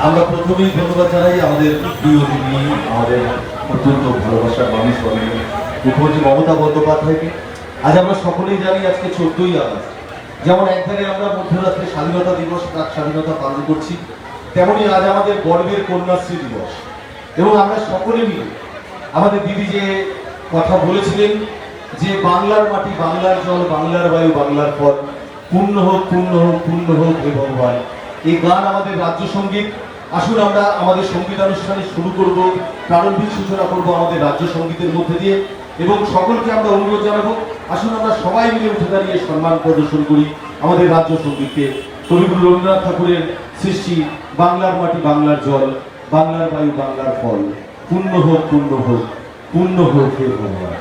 আমরা প্রথমেই ধন্যবাদ জানাই আমাদের প্রিয় দিদি, আমাদের অত্যন্ত ভালোবাসার মানুষ বলে মুখ্যমন্ত্রী মমতা বন্দ্যোপাধ্যায়কে। আজ আমরা সকলেই জানি আজকে 14ই আগস্ট। যেমন একধারে আমরা মধ্যরাত্রে স্বাধীনতা দিবস, প্রাক স্বাধীনতা পালন করছি, তেমনি আজ আমাদের গর্বের কন্যাশ্রী দিবস। এবং আমরা সকলে মিলে আমাদের দিদি যে কথা বলেছিলেন যে বাংলার মাটি, বাংলার জল, বাংলার বায়ু, বাংলার ফল, পূর্ণ হোক, পূর্ণ হোক, পূর্ণ হোক হে ভগবান। এই গান আমাদের রাজ্য সঙ্গীত। আসুন আমরা আমাদের সঙ্গীতানুষ্ঠানে শুরু করব, প্রারম্ভিক সূচনা করব আমাদের রাজ্য সঙ্গীতের মধ্যে দিয়ে। এবং সকলকে আমরা অনুরোধ জানাবো, আসুন আমরা সবাই মিলে উঠে দাঁড়িয়ে সম্মান প্রদর্শন করি আমাদের রাজ্য সঙ্গীতকে। কবিগুরু রবীন্দ্রনাথ ঠাকুরের সৃষ্টি বাংলার মাটি, বাংলার জল, বাংলার বায়ু, বাংলার ফল, পূর্ণ হোক, পূর্ণ হোক, পূর্ণ হোক হে ভগবান।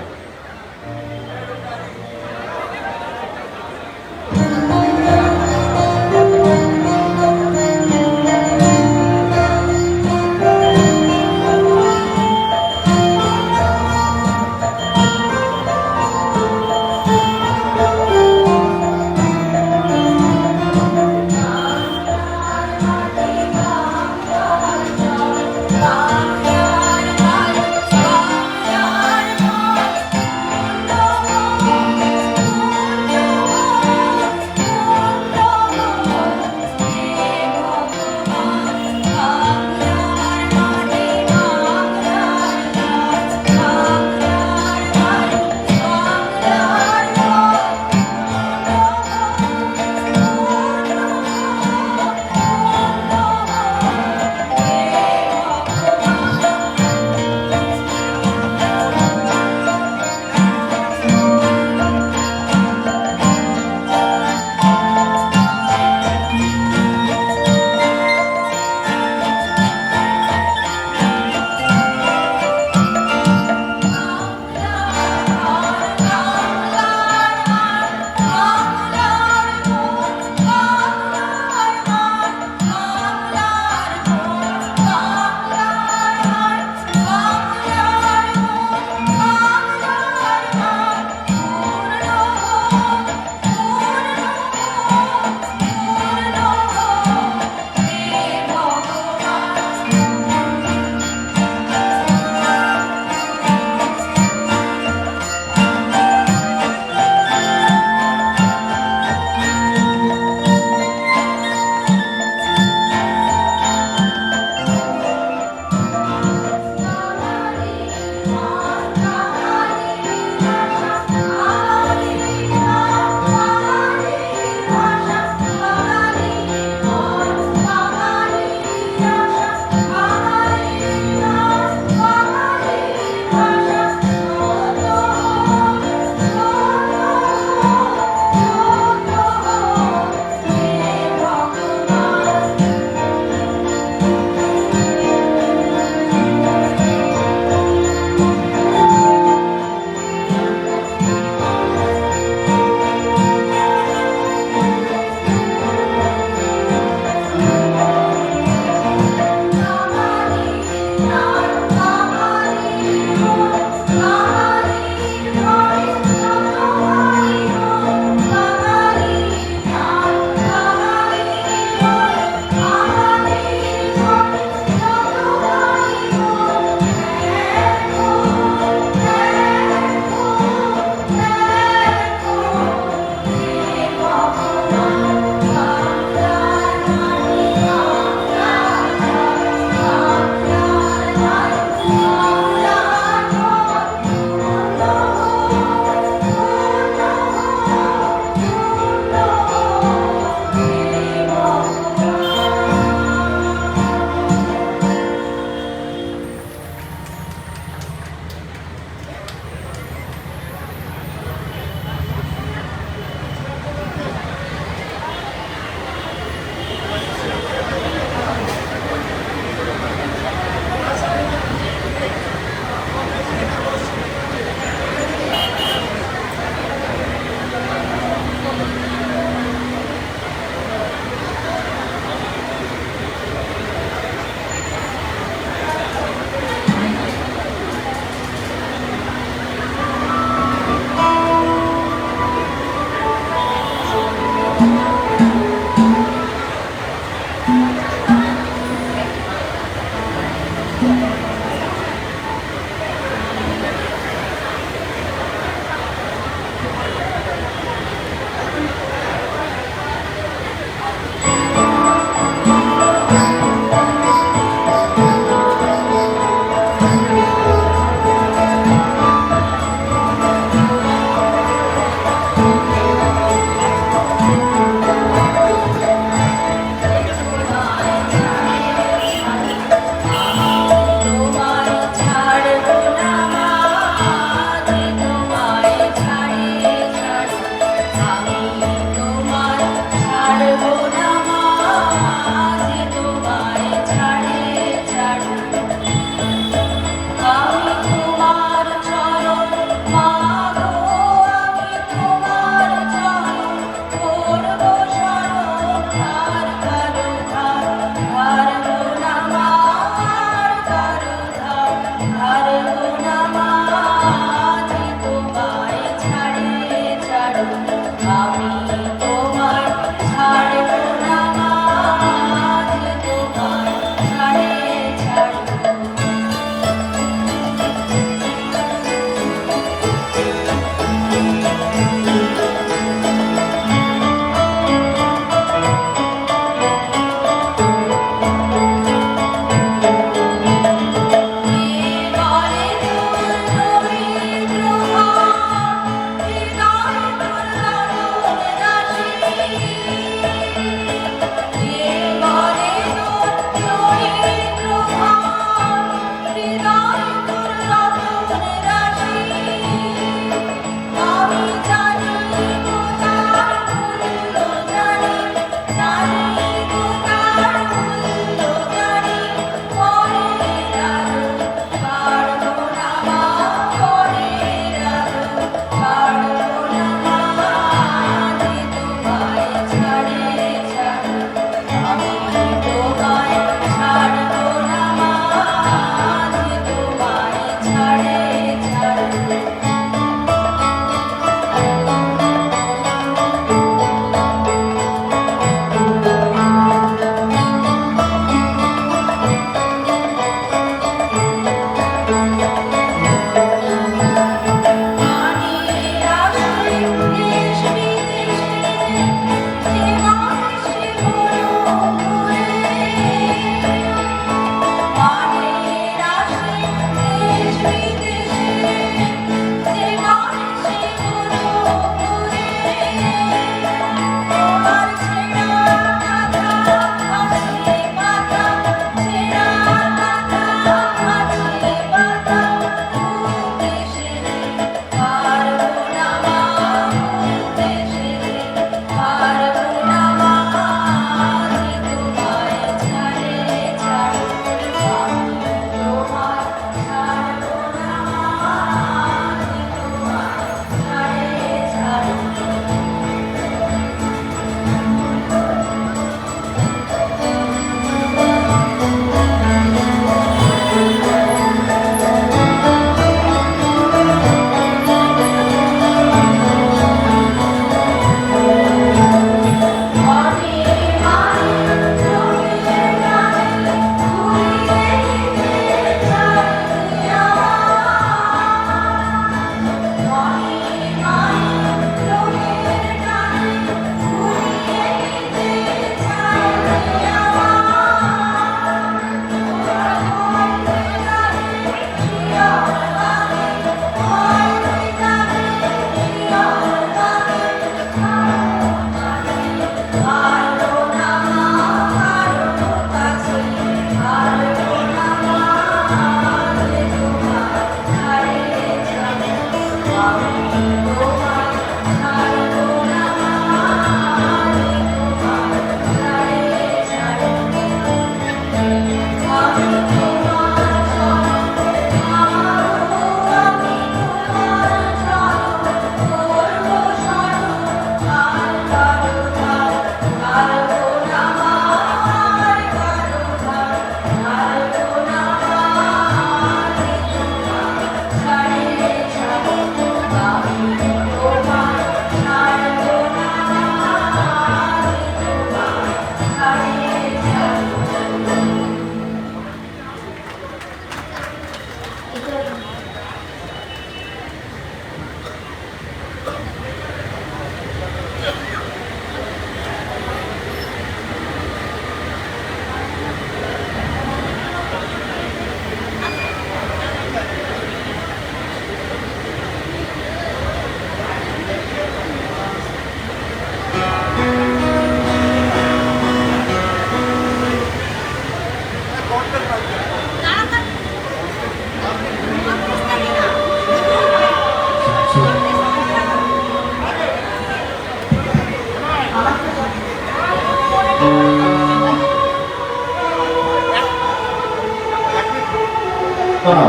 না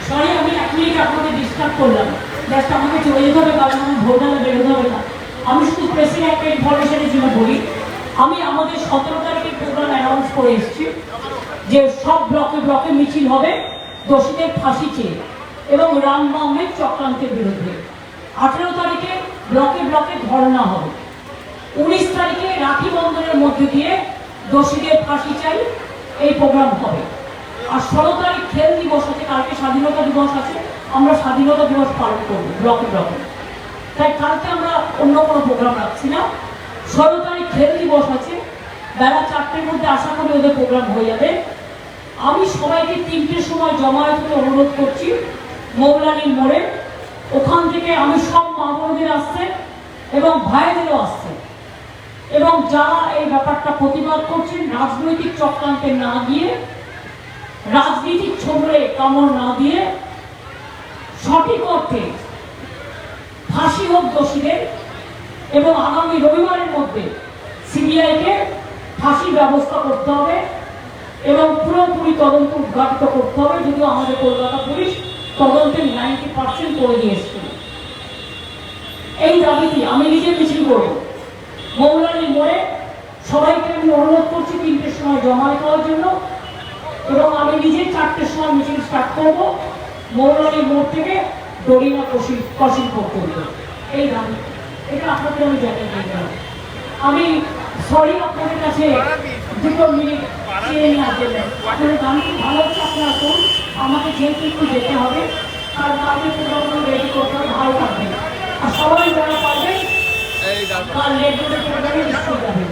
সরি, আমি এক মিনিট আপনাকে ডিস্টার্ব করলাম। জাস্ট আমাকে চলে যেতে হবে, কারণ আমার ভোরবেলা বেরোতে হবে না। আমি শুধু প্রেসিং একটা ইনফরমেশনের জন্য বলি, আমি আমাদের 17 তারিখের প্রোগ্রাম অ্যানাউন্স করে এসেছি যে সব ব্লকে ব্লকে মিছিল হবে দোষীদের ফাঁসি চেয়ে এবং রাম মামের চক্রান্তের বিরুদ্ধে। 18 তারিখে ব্লকে ব্লকে ধর্ণা হবে। 19 তারিখে রাখি বন্ধনের মধ্যে দিয়ে দোষীদের ফাঁসি চাই, এই প্রোগ্রাম হবে। আর 16 তারিখ খেল দিবস আছে, কালকে স্বাধীনতা দিবস আছে, আমরা স্বাধীনতা দিবস পালন করবো ব্লকে ব্লকে। তাই কালকে আমরা অন্য কোনো প্রোগ্রাম রাখছি না। 16 তারিখ খেল দিবস আছে, বেলা 4টের মধ্যে আশা করি ওদের প্রোগ্রাম হয়ে যাবে। আমি সবাইকে 3টের সময় জমায়েত হতে অনুরোধ করছি মৌলানির মোড়ে। ওখান থেকে আমি সব মা বোনদের আসছে এবং ভাইদেরও আসছে, এবং যারা এই ব্যাপারটা প্রতিবাদ করছেন রাজনৈতিক চক্রান্তে না গিয়ে, রাজনীতির ছোবলে কামড় না দিয়ে সঠিক অর্থে ফাঁসি হোক দোষীদের, এবং আগামী রবিবারের মধ্যে সিবিআইকে ফাঁসির ব্যবস্থা করতে হবে এবং পুরোপুরি তদন্ত উদ্ঘাটিত করতে হবে। যদিও আমাদের কলকাতা পুলিশ তদন্তের 90% করে দিয়ে এসছে। এই দাবিটি আমি নিজে মিছিল করব মৌলানির মোড়ে। সবাইকে আমি অনুরোধ করছি 3টের সময় জমায়েত হওয়ার জন্য, এবং আমি নিজে 4টের সময় মিছিল স্টার্ট করবো মৌলানির মোড় থেকে দড়িনা কশিল পর্যন্ত। এই দাবি, এটা আপনাদের আমি জানিয়ে দিয়ে গেলাম। আমি সরি আপনাদের কাছে 2 মিনিট চেয়ে নিয়ে আসবেন। আপনাদের গান খুব ভালো হচ্ছে, আপনারা করুন। আমাকে যেহেতু একটু যেতে হবে, কারণ কালকে প্রোগ্রামগুলো রেডি করতে হবে, ভালো থাকবে। আর সবাই যারা পারবেন কাল লেট করে প্রোগ্রামে নিশ্চয় যাবেন।